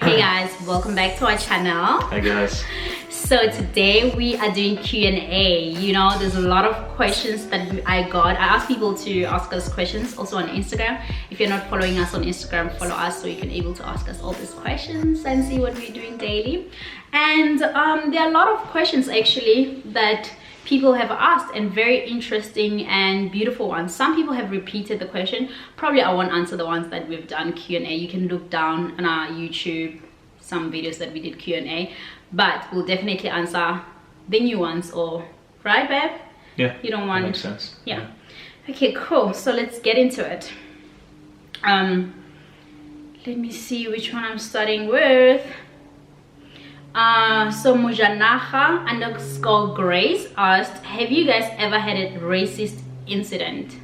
Hey guys, welcome back to our channel. Hi guys. So today we are doing Q&A. You know, there's a lot of questions that I got. I asked people to ask us questions also on Instagram. If you're not following us on Instagram, follow us so you can able to ask us all these questions and see what we're doing daily. And there are a lot of questions actually that people have asked, and very interesting and beautiful ones. Some people have repeated the question. Probably I won't answer the ones that we've done Q&A. You can look down on our YouTube, some videos that we did Q&A, but we'll definitely answer the new ones. Or right, babe? Yeah, you don't want, that makes sense. Yeah. Okay, cool. So let's get into it. Let me see which one I'm starting with. So Mujanaha _ Grace asked, have you guys ever had a racist incident?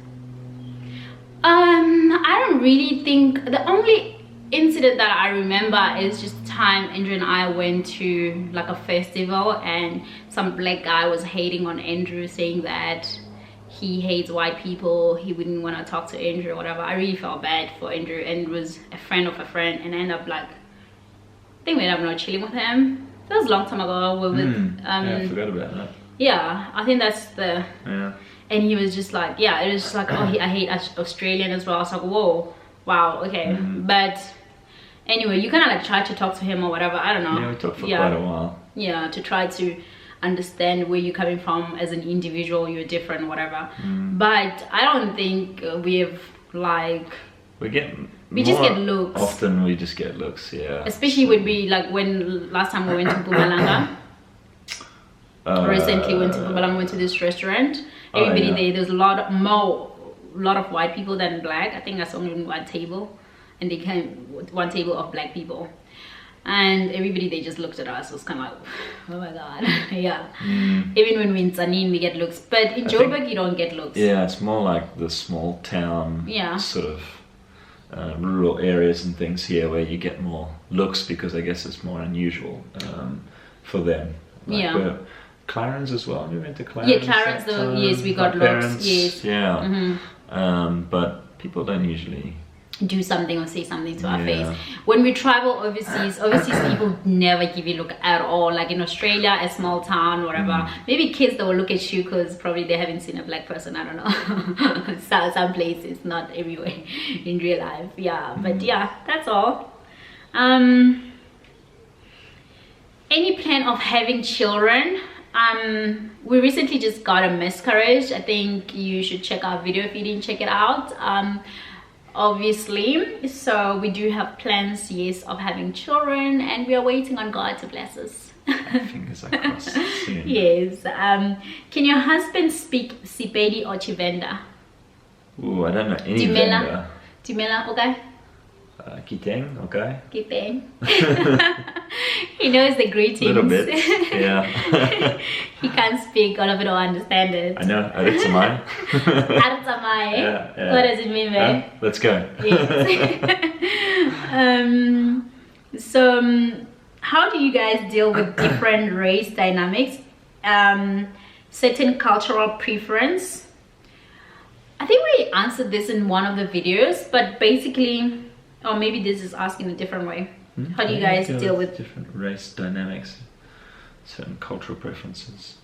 I don't really think, the only incident that I remember is just the time Andrew and I went to like a festival and some black guy was hating on Andrew, saying that he hates white people, he wouldn't want to talk to Andrew or whatever. I really felt bad for Andrew, and it was a friend of a friend, and I ended up like, I think we ended up not chilling with him. That was a long time ago. We're with, yeah, I forgot about that. Yeah, I think that's the, yeah. And he was just like, yeah, it was just like, oh, I hate Australian as well. I was like, whoa, wow, okay. But anyway, you kind of like tried to talk to him or whatever, I don't know. Yeah, we talked for quite a while. Yeah, to try to understand where you're coming from as an individual, you're different, whatever. But I don't think we've like, we just get looks. Often we just get looks, yeah. Especially when we, like when last time we went to Mpumalanga. Recently went to Mpumalanga, went to this restaurant. Everybody there's a lot of white people than black. I think that's only one table. And they came with one table of black people. And everybody, they just looked at us. It was kind of like, oh my God, yeah. Even when we're in Tsanin, we get looks. But in Joburg, you don't get looks. Yeah, it's more like the small town sort of rural areas and things here where you get more looks, because I guess it's more unusual for them. Like Clarence as well. We went to Clarence. Yeah, Clarence though. Yes, we got looks. Yes. Yeah. But people don't usually do something or say something to our face. When we travel overseas people never give you a look at all. Like in Australia, a small town, whatever. Maybe kids that will look at you because probably they haven't seen a black person. I don't know. Some places, not everywhere in real life. Yeah, but yeah, that's all. Any plan of having children? We recently just got a miscarriage. I think you should check our video if you didn't check it out. Obviously, so we do have plans, yes, of having children, and we are waiting on God to bless us. Fingers are crossed soon. Yes. Can your husband speak Sepedi or Tshivenda? Ooh, I don't know any Venda. Dumela, okay? Kiteng, okay? Kiteng. He knows the greetings. A little bit, yeah. He can't speak all of it or understand it. I know, Aritsamai. Aritsamai? Yeah. What does it mean, man? Let's go. Yes. How do you guys deal with different race dynamics? Certain cultural preference? I think we answered this in one of the videos, but basically, or maybe this is asking a different way. How do you guys deal with different race dynamics, certain cultural preferences?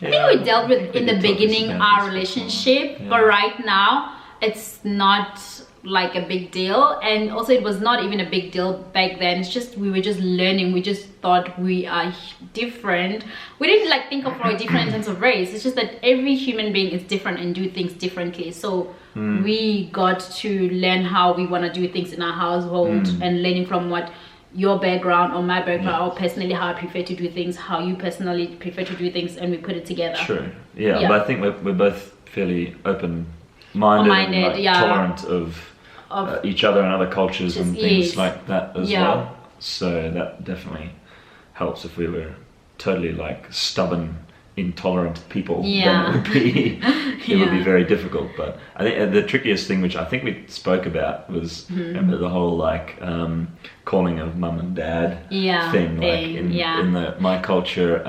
I think we dealt with in the beginning our relationship, but right now it's not like a big deal, and also it was not even a big deal back then. It's just we were just learning. We just thought we are different. We didn't like think of like different in terms of race. It's just that every human being is different and do things differently. So we got to learn how we want to do things in our household, and learning from what your background or my background, or personally how I prefer to do things, how you personally prefer to do things, and we put it together. True. Yeah. But I think we're both fairly open-minded and like, tolerant of each other and other cultures and things like that as well. So that definitely helps. If we were totally like stubborn, intolerant people, then it would be very difficult. But I think the trickiest thing, which I think we spoke about, was remember the whole like calling of mum and dad thing. Like in my culture,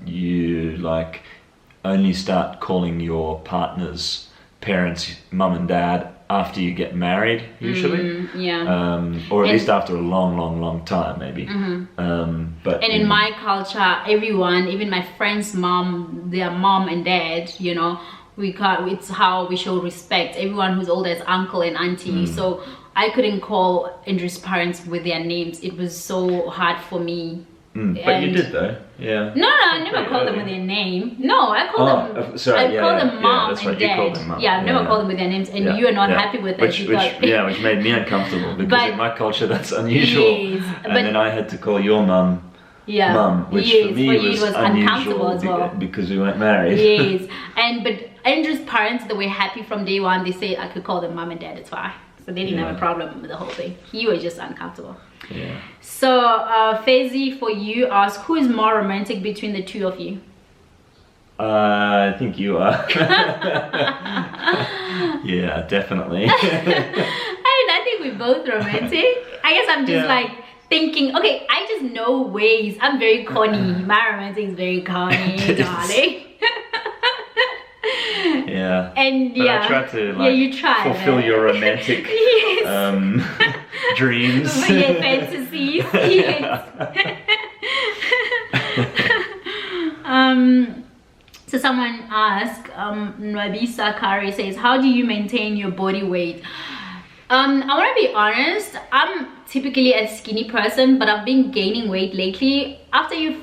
you like only start calling your partner's parents mum and dad after you get married, usually. Or at least after a long time, maybe. But in my culture, everyone, even my friends' mom, their mom and dad, you know, it's how we show respect. Everyone who's older is uncle and auntie. So I couldn't call Andrew's parents with their names. It was so hard for me. But you did though, yeah. No, I never called them with their name. No, I called them. I called them mom and dad. I never called them with their names, and you are not happy with that. Which made me uncomfortable because in my culture that's unusual. And then I had to call your mum. Mum, which for me was uncomfortable as well because we weren't married. But Andrew's parents, they were happy from day one. They said I could call them mom and dad. It's fine. So they didn't have a problem with the whole thing. He was just uncomfortable. Yeah. So Fezi, for you, ask who is more romantic between the two of you? I think you are. Yeah, definitely. I think we're both romantic. I guess I'm just like thinking, okay, I just know ways. I'm very corny. My romantic is very corny, darling. Yeah. And but I try to you try, fulfill your romantic dreams. Fantasies. So someone asked, Nwabisa Kari says, how do you maintain your body weight? I want to be honest, I'm typically a skinny person, but I've been gaining weight lately. After you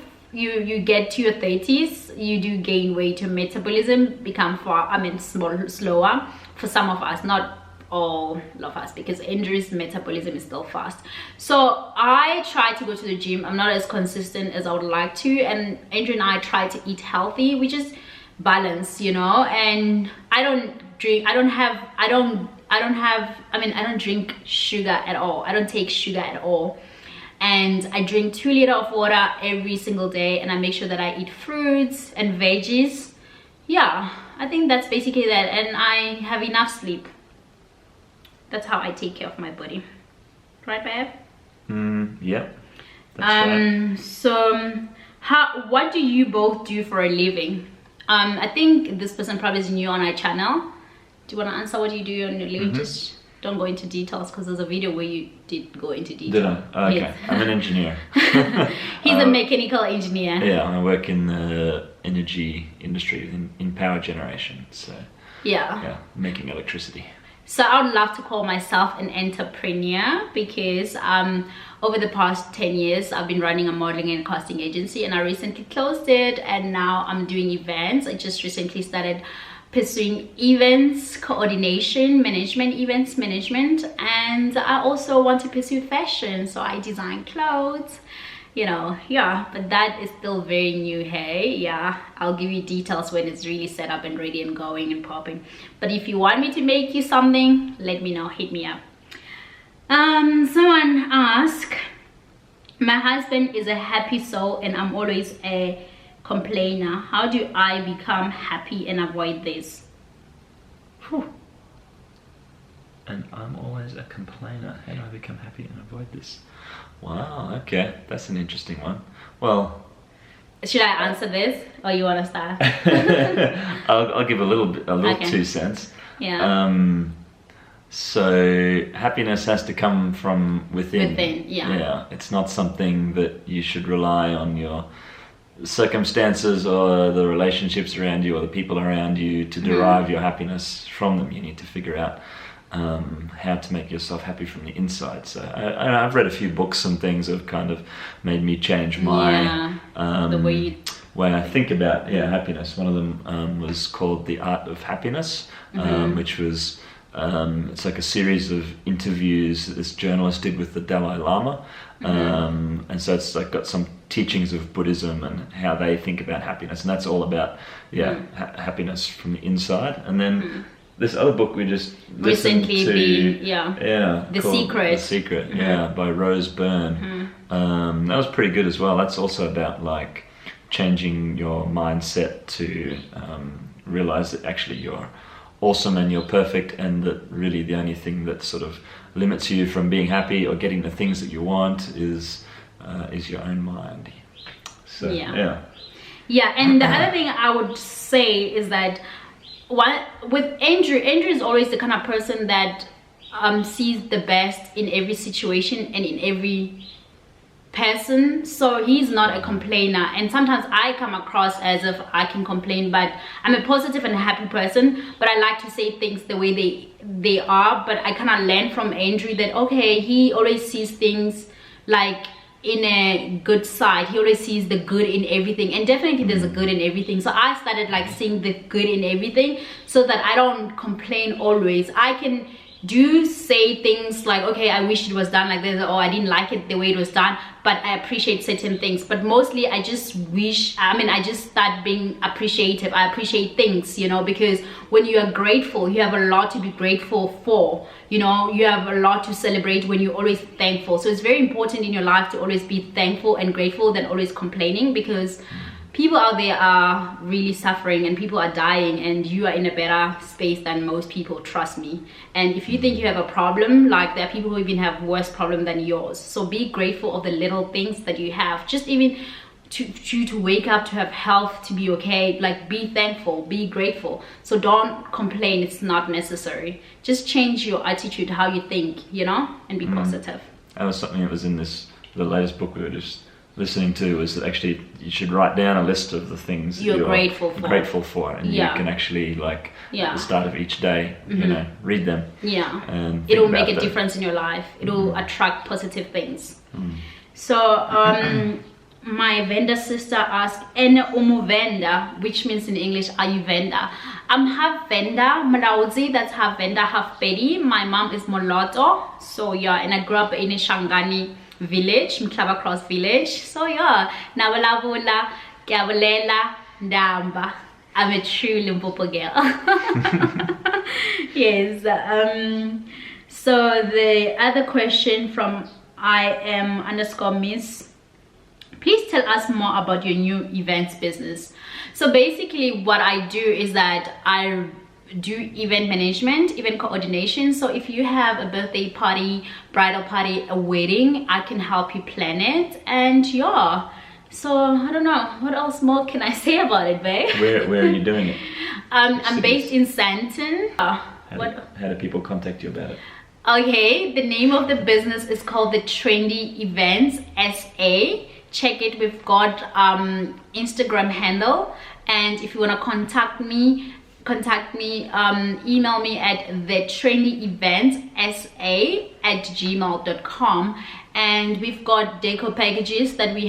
get to your 30s, you do gain weight. Your metabolism become slower for some of us, not all of us, because Andrew's metabolism is still fast. So I try to go to the gym. I'm not as consistent as I would like to, and Andrew and I try to eat healthy, which is balance, you know. And I don't drink sugar at all. I don't take sugar at all. And I drink 2 liters of water every single day, and I make sure that I eat fruits and veggies. Yeah, I think that's basically that. And I have enough sleep. That's how I take care of my body. Right, babe? Yep. That's right. So what do you both do for a living? I think this person probably is new on our channel. Do you want to answer what you do on your living? Just don't go into details, because there's a video where you did go into detail. Did I? Oh, okay. Yes. I'm an engineer. He's a mechanical engineer. Yeah, I work in the energy industry, in power generation. So yeah, making electricity. So I would love to call myself an entrepreneur, because over the past 10 years I've been running a modeling and casting agency, and I recently closed it, and now I'm doing events. I just recently started pursuing events coordination, events management, and I also want to pursue fashion, so I design clothes, you know. But that is still very new. I'll give you details when it's really set up and ready and going and popping. But if you want me to make you something, let me know, hit me up. Someone asked, my husband is a happy soul and I'm always a complainer. How do I become happy and avoid this? And I'm always a complainer. How do I become happy and avoid this? Wow, okay, that's an interesting one. Well, should I answer this, or you want to start? I'll give a little 2 cents. So happiness has to come from within. Yeah, it's not something that you should rely on your circumstances or the relationships around you or the people around you to derive your happiness from them. You need to figure out how to make yourself happy from the inside. So I've read a few books and things that have kind of made me change my the way I think about happiness. One of them was called The Art of Happiness, which was it's like a series of interviews that this journalist did with the Dalai Lama, and so it's like got some teachings of Buddhism and how they think about happiness, and that's all about happiness from the inside. And then this other book we just recently The Secret, by Rose Byrne. That was pretty good as well. That's also about like changing your mindset to realize that actually you're awesome and you're perfect, and that really the only thing that sort of limits you from being happy or getting the things that you want is your own mind. So and the other thing I would say is that with Andrew is always the kind of person that sees the best in every situation and in every person. So he's not a complainer, and sometimes I come across as if I can complain, but I'm a positive and happy person, but I like to say things the way they are. But I kind of learned from Andrew that okay, he always sees things like in a good side. He always sees the good in everything, and definitely there's a good in everything. So I started like seeing the good in everything, so that I don't complain always. I can say things like, okay, I wish it was done like this, or I didn't like it the way it was done, but I appreciate certain things. But mostly I just start being appreciative. I appreciate things, you know, because when you are grateful, you have a lot to be grateful for, you know, you have a lot to celebrate when you're always thankful. So it's very important in your life to always be thankful and grateful than always complaining, because people out there are really suffering and people are dying, and you are in a better space than most people, trust me. And if you think you have a problem, like there are people who even have worse problem than yours. So be grateful of the little things that you have, just even to wake up, to have health, to be okay. Like be thankful, be grateful. So don't complain, it's not necessary. Just change your attitude, how you think, you know, and be positive. That was something that was in the latest book we were just listening to, is that actually you should write down a list of the things you're grateful for, and you can actually, like, at the start of each day, you know, read them. And it'll make a difference in your life. It'll attract positive things. So my vendor sister asked, "Ene umu vendor," which means in English, are you vendor? I'm half vendor, Malawi, that's half vendor, half Pedi. My mom is Moloto, so yeah, and I grew up in Shangani village, Mklava Cross village. So yeah, Nawalavula, Gabalela, Ndamba. I'm a true Limpopo girl. Yes. So the other question from IM_Miss. Please tell us more about your new events business. So basically what I do is that I do event management, event coordination. So if you have a birthday party, bridal party, a wedding, I can help you plan it. And yeah, so I don't know, what else more can I say about it, babe? Where are you doing it? I'm based in Sandton. How do people contact you about it? Okay, the name of the business is called the Trendy Events SA. Check it. We've got Instagram handle, and if you want to contact me, email me at thetrendyeventsa@gmail.com. And we've got deco packages that we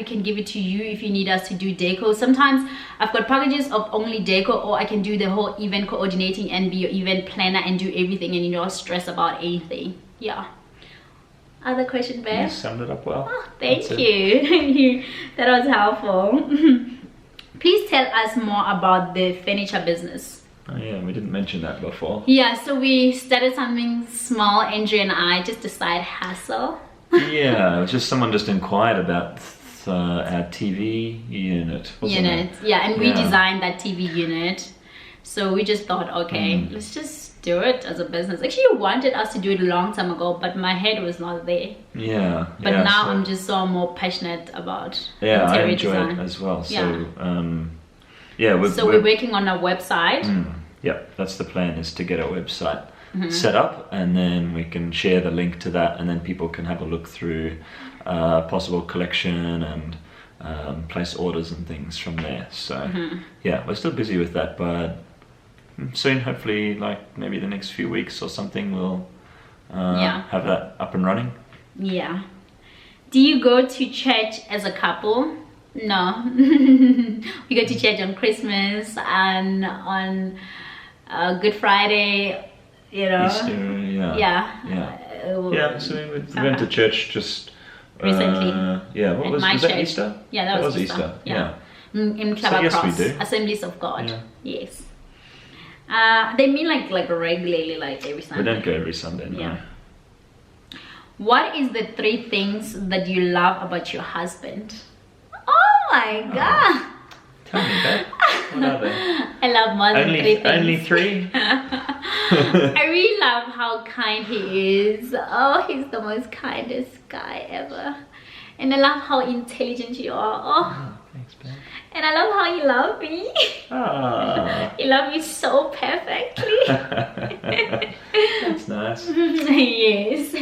can give it to you if you need us to do deco. Sometimes I've got packages of only deco, or I can do the whole event coordinating and be your event planner and do everything, and you don't stress about anything. Yeah. Other question, babe? You summed it up well. Oh, thank you. That was helpful. Please tell us more about the furniture business. Oh yeah, we didn't mention that before. Yeah, so we started something small, Andrew and I, just a side hustle. Yeah, it was just someone just inquired about our TV unit. Yeah, and we designed that TV unit. So we just thought, okay, let's just do it as a business. Actually, you wanted us to do it a long time ago, but my head was not there. Yeah. But now I'm just so more passionate about interior design. I enjoy it as well. So we're working on a website. Yep, that's the plan, is to get a website set up, and then we can share the link to that, and then people can have a look through possible collection and place orders and things from there. So yeah, we're still busy with that, but soon, hopefully, like maybe the next few weeks or something, we'll have that up and running. Yeah. Do you go to church as a couple? No. We go to church on Christmas and on Good Friday, you know. Easter, yeah. So we went to church just recently. Was that Easter? Yeah, that was Easter. Yeah. In Club Cross, we do. Assemblies of God. Yeah. Yes. They mean like regularly, like every Sunday. We don't go every Sunday, no. Yeah. What is the 3 things that you love about your husband? Oh my god! Tell me that. What are they? I love more than 3 things. Only 3? I really love how kind he is. Oh, he's the most kindest guy ever. And I love how intelligent you are. Oh, thanks, babe. And I love how you love me. You love me so perfectly. That's nice. Yes.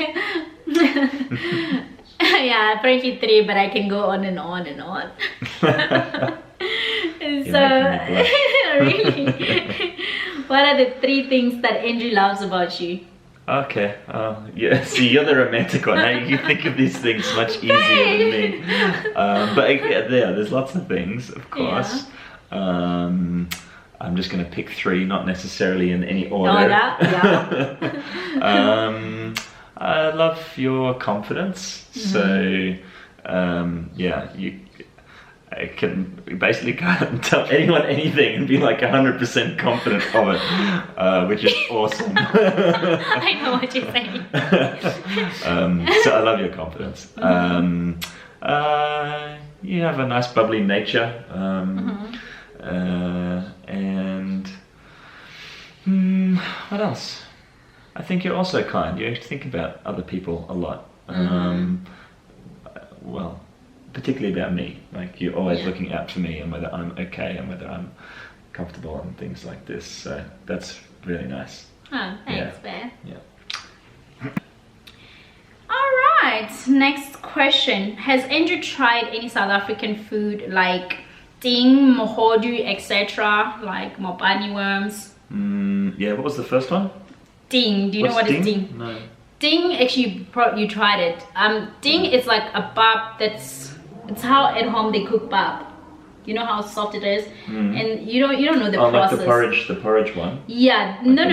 Yeah, apparently 3, but I can go on and on and on. So, really, what are the 3 things that Andrew loves about you? Okay, yeah, see, you're the romantic one. Now you think of these things much easier than me. But yeah, there's lots of things, of course. Yeah. I'm just going to pick 3, not necessarily in any order. Yeah. I love your confidence. So, yeah, I can basically can't tell anyone anything and be like 100% confident of it, which is awesome. I know what you're saying. So I love your confidence. You have a nice bubbly nature, and what else? I think you're also kind. You think about other people a lot. Well, particularly about me. Like, you're always looking out for me and whether I'm okay and whether I'm comfortable and things like this. So that's really nice. Oh, thanks, Bear. Yeah. Alright, next question. Has Andrew tried any South African food like ding, mohodu, etc., like mopani worms? Yeah, what was the first one? Ding. Do you know what is ding? No. Ding, actually, you tried it. Ding is like a bab it's how at home they cook bab. You know how soft it is, and you don't know the process. Like the porridge one. Yeah, like no.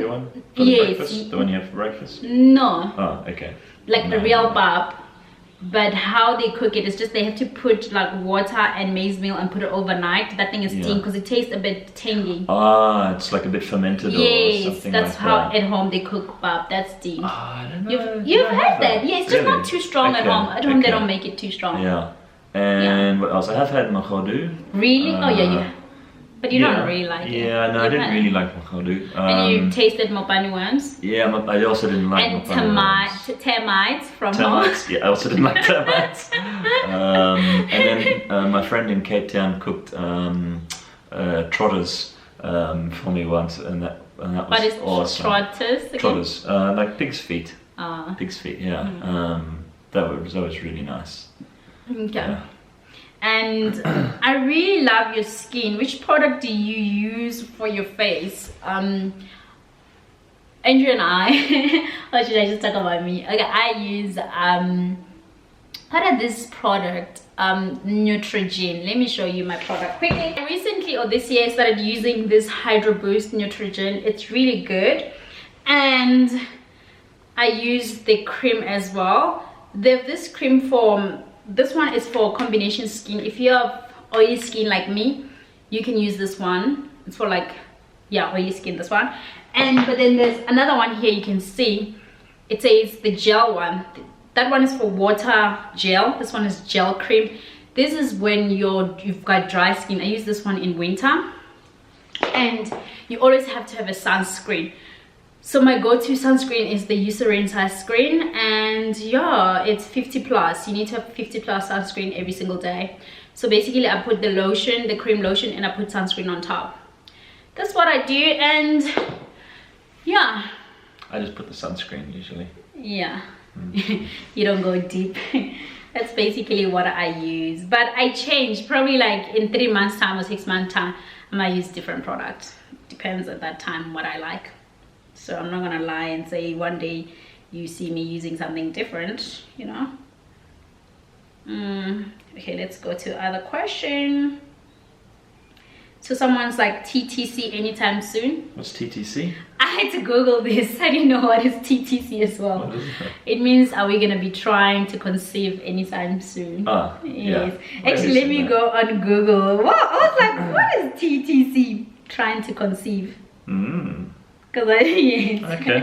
One for breakfast? The one you have for breakfast? No. Oh, okay. Like the real bab, but how they cook it is just they have to put like water and maize meal and put it overnight. That thing is ding because it tastes a bit tangy. Ah, it's like a bit fermented or something. That's how at home they cook bab. That's ding. I don't know. You've had that? Yeah, it's just not too strong at home. At home they don't make it too strong. Yeah. And what else? I have had mohodu. Really? Oh yeah. But you don't really like it. Yeah, no, I didn't really like mohodu. And you tasted mopani worms? Yeah, I also didn't like mopani worms. And termites from termites, yeah, I also didn't like termites. And then my friend in Cape Town cooked trotters for me once, and that was awesome. Trotters again? Trotters, like pig's feet. Pig's feet, yeah. That was really nice. Okay. Yeah. And I really love your skin. Which product do you use for your face? Andrew and I, or should I just talk about me? Okay, I use what is this product? Neutrogena. Let me show you my product quickly. Recently, or this year, I started using this Hydro Boost Neutrogena. It's really good, and I use the cream as well. They have this cream for. This one is for combination skin. If you have oily skin like me, you can use this one. It's for like, yeah, oily skin, this one. But then there's another one here you can see. It says the gel one. That one is for water gel. This one is gel cream. This is when you've got dry skin. I use this one in winter. And you always have to have a sunscreen. So my go-to sunscreen is the Eucerin sunscreen, and yeah, it's 50+. You need to have 50+ sunscreen every single day. So basically I put the lotion, the cream lotion, and I put sunscreen on top. That's what I do, and yeah. I just put the sunscreen usually. Yeah. You don't go deep. That's basically what I use. But I change, probably like in 3 months time or 6 months time, I might use different products. Depends at that time what I like. So I'm not gonna lie and say one day you see me using something different, you know. Okay, let's go to other question. So someone's like TTC anytime soon. What's TTC? I had to Google this. I didn't know what is TTC as well. What is it? It means, are we gonna be trying to conceive anytime soon? Ah, yes. Yeah. Actually, let me go on Google. What? I was like, what is TTC? Trying to conceive. Yes. Okay.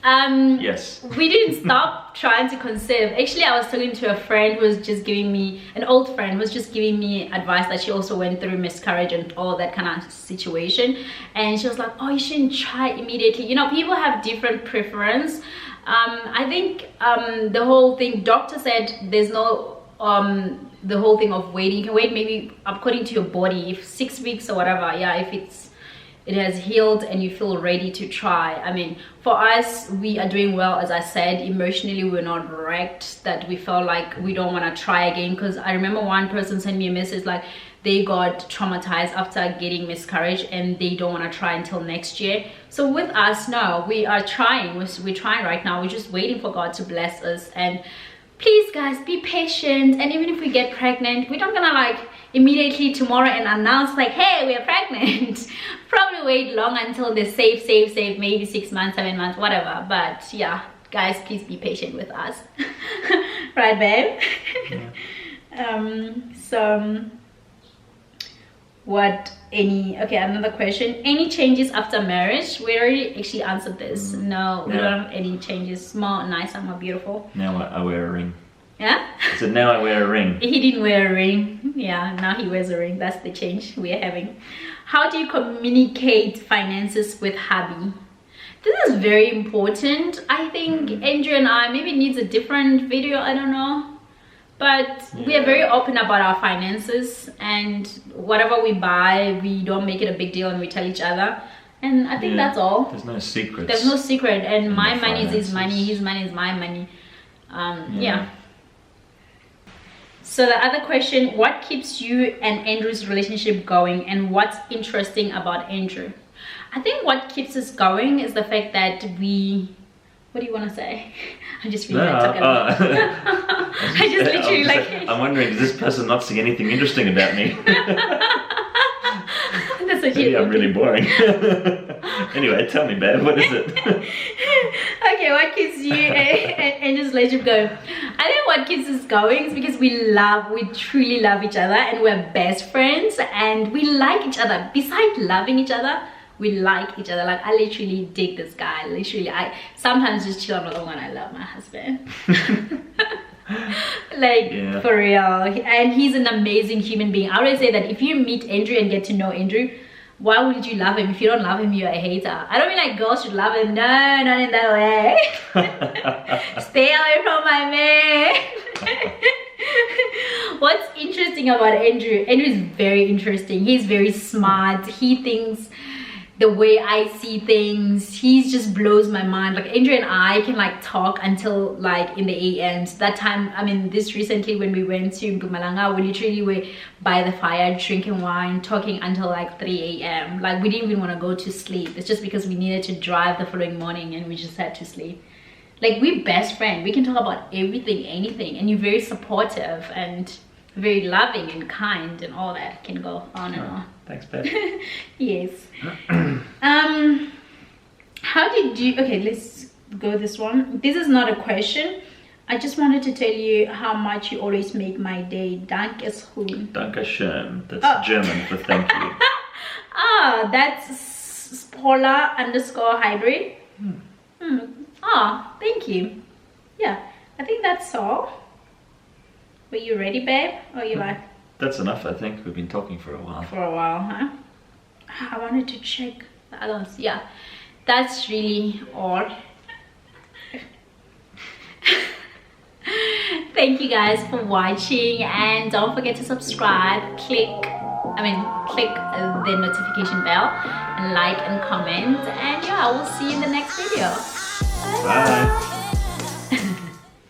Yes. We didn't stop trying to conceive. Actually, I was talking to a friend who was just giving me, an old friend who was just giving me advice that she also went through miscarriage and all that kind of situation. And she was like, oh, you shouldn't try immediately. You know, people have different preference. I think the whole thing, doctor said there's no the whole thing of waiting. You can wait maybe according to your body, if 6 weeks or whatever. Yeah, if it has healed and you feel ready to try. I mean, for us, we are doing well. As I said, emotionally we're not wrecked that we felt like we don't want to try again. Because I remember one person sent me a message like they got traumatized after getting miscarriage and they don't want to try until next year. So with us, no, we are trying. We're trying right now. We're just waiting for God to bless us. And please guys, be patient. And even if we get pregnant, we're not gonna like immediately tomorrow and announce like, hey, we are pregnant. Probably wait long until they're safe, maybe 6 months, 7 months, whatever. But yeah, guys, please be patient with us. Right, babe? Yeah. Okay, another question. Any changes after marriage? We already actually answered this. No, we don't have any changes. More nicer, more beautiful. Now I wear a ring. Yeah? I said now I wear a ring. He didn't wear a ring. Yeah, now he wears a ring. That's the change we are having. How do you communicate finances with hubby? This is very important. I think Andrew and I, maybe it needs a different video, I don't know. But we are very open about our finances, and whatever we buy, we don't make it a big deal and we tell each other. And I think that's all. There's no secrets. There's no secret. And my money is his money, his money is my money. Yeah. So the other question, what keeps you and Andrew's relationship going, and what's interesting about Andrew? I think what keeps us going is the fact that we... What do you want to say? I just really like talking about I just literally like... I'm wondering, does this person not see anything interesting about me? That's what Maybe I'm really boring. Anyway, tell me, babe, what is it? Okay, what keeps you and this relationship going? I think what keeps us going is because we truly love each other, and we're best friends, and we like each other. Besides loving each other, we like each other. Like, I literally dig this guy. Literally, I sometimes just chill on my own and I love my husband. Like, for real. And he's an amazing human being. I always say that if you meet Andrew and get to know Andrew, why would you love him? If you don't love him, you're a hater. I don't mean like girls should love him. No, not in that way. Stay away from my man. What's interesting about Andrew? Andrew is very interesting. He's very smart. He thinks the way I see things, he just blows my mind. Like, Andrew and I can like talk until like in the AMs. That time, I mean, this recently when we went to Mpumalanga, we literally were by the fire drinking wine, talking until like 3 AM. Like, we didn't even want to go to sleep. It's just because we needed to drive the following morning and we just had to sleep. Like, we're best friends. We can talk about everything, anything, and you're very supportive and very loving and kind, and all that can go on and on. Thanks, babe. Yes. How did you... Okay, let's go this one. This is not a question. I just wanted to tell you how much you always make my day. Dankeschön. Dankeschön. That's German for thank you. That's Spola_hybrid. Thank you. Yeah, I think that's all. Were you ready, babe? Or you like... That's enough, I think. We've been talking for a while. For a while, huh? I wanted to check the other ones. Yeah, that's really all. Thank you guys for watching, and don't forget to subscribe. Click the notification bell and like and comment, and yeah, I will see you in the next video. Bye.